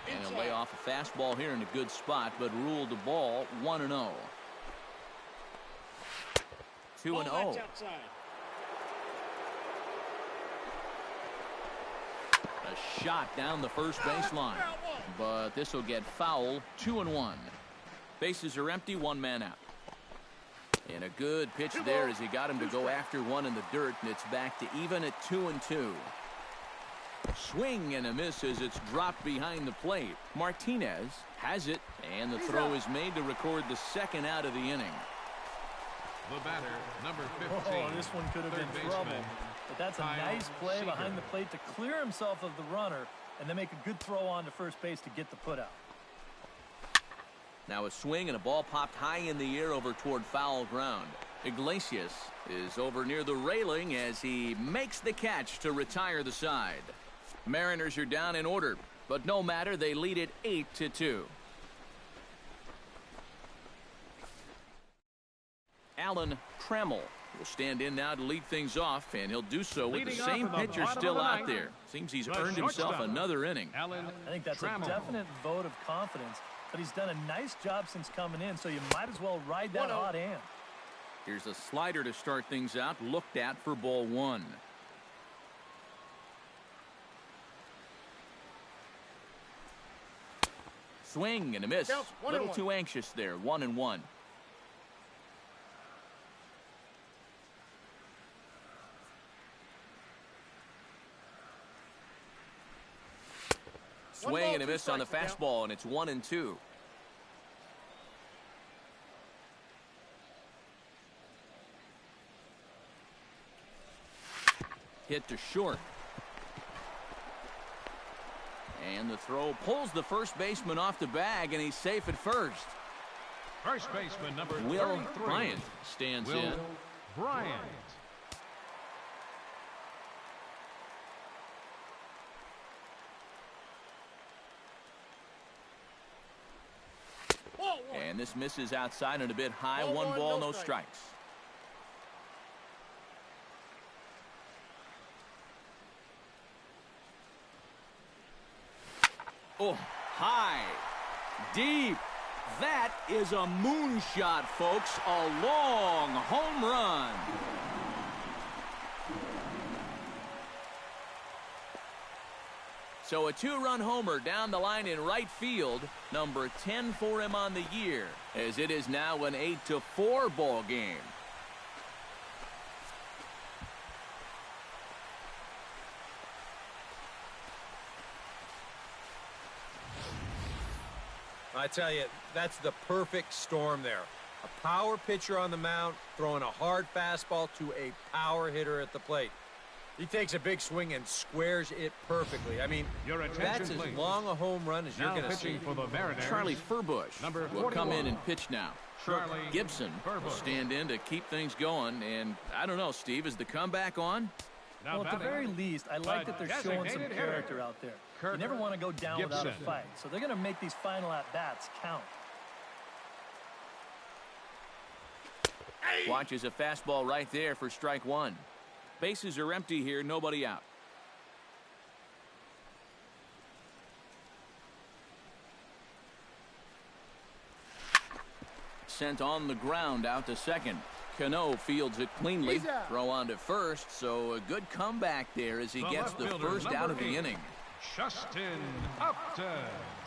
And he'll lay off a fastball here in a good spot, but ruled the ball 1-0. 2-0. A shot down the first baseline, but this will get foul. 2-1. Bases are empty, 1 man out. And a good pitch there as he got him to go after one in the dirt, and it's back to even at 2-2. Swing and a miss as it's dropped behind the plate. Martinez has it, and the throw is made to record the 2nd out of the inning. The batter, number 15. Oh, this one could have been trouble. But that's a nice play behind the plate to clear himself of the runner and then make a good throw on to first base to get the put out. Now a swing and a ball popped high in the air over toward foul ground. Iglesias is over near the railing as he makes the catch to retire the side. Mariners are down in order, but no matter, they lead it 8-2. Alan Trammell will stand in now to lead things off, and he'll do so with the same pitcher still out there. Seems he's earned himself another inning. I think that's a definite vote of confidence, but he's done a nice job since coming in, so you might as well ride that hot hand. Here's a slider to start things out, looked at for ball 1. Swing and a miss. A little too anxious there. 1-1. Swing and a miss on the fastball, and it's 1-2. Hit to short. And the throw pulls the first baseman off the bag, and he's safe at first. First baseman number Will 33. Bryant stands in. Bryant. And this misses outside and a bit high. 1 ball, no strikes. Oh, high, deep. That is a moonshot, folks. A long home run. So a 2-run homer down the line in right field, number 10 for him on the year, as it is now an 8-4 ball game. I tell you, that's the perfect storm there. A power pitcher on the mound, throwing a hard fastball to a power hitter at the plate. He takes a big swing and squares it perfectly. I mean, that's as long a home run as you're going to see. For the Mariners, Charlie Furbush will come in and pitch now. Charlie Gibson will stand in to keep things going. And I don't know, Steve, is the comeback on? Well, at the very least, I like that they're showing some character out there. You never want to go down without a fight. So they're going to make these final at-bats count. Watches a fastball right there for strike one. Bases are empty here, nobody out. Sent on the ground out to second. Cano fields it cleanly. Throw on to first, so a good comeback there as he gets the first out of the inning. Justin Upton.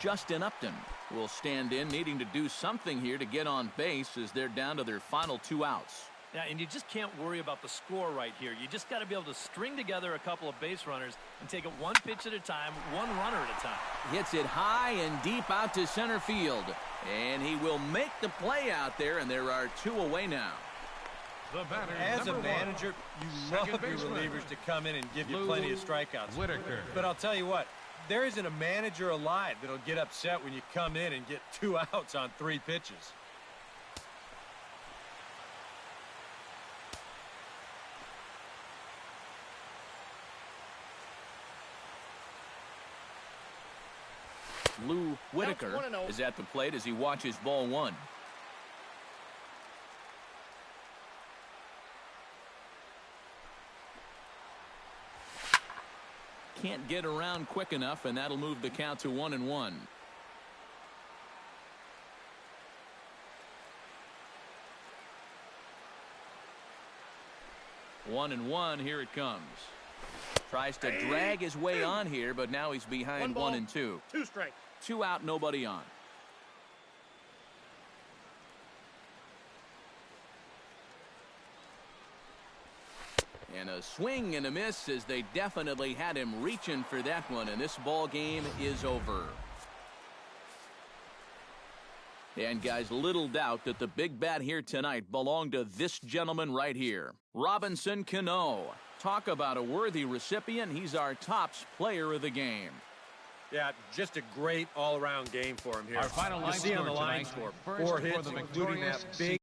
Justin Upton will stand in, needing to do something here to get on base as they're down to their final 2 outs. Yeah, and you just can't worry about the score right here. You just got to be able to string together a couple of base runners and take it one pitch at a time, one runner at a time. Hits it high and deep out to center field. And he will make the play out there, and there are 2 away now. The batter, As a manager, you love your relievers to come in and give you plenty of strikeouts. Whitaker. But I'll tell you what, there isn't a manager alive that'll get upset when you come in and get 2 outs on 3 pitches. Lou Whitaker is at the plate as he watches ball 1. Can't get around quick enough, and that'll move the count to 1-1. One and one, here it comes. Tries to drag his way on here, but now he's behind 1 and 2. 2 strikes. 2 out, nobody on. And a swing and a miss as they definitely had him reaching for that one, and this ball game is over. And guys, little doubt that the big bat here tonight belonged to this gentleman right here, Robinson Cano. Talk about a worthy recipient. He's our tops player of the game. Yeah, just a great all-around game for him here. Our final line you see on the score line tonight, score, first 4 for hits, the including that victorious big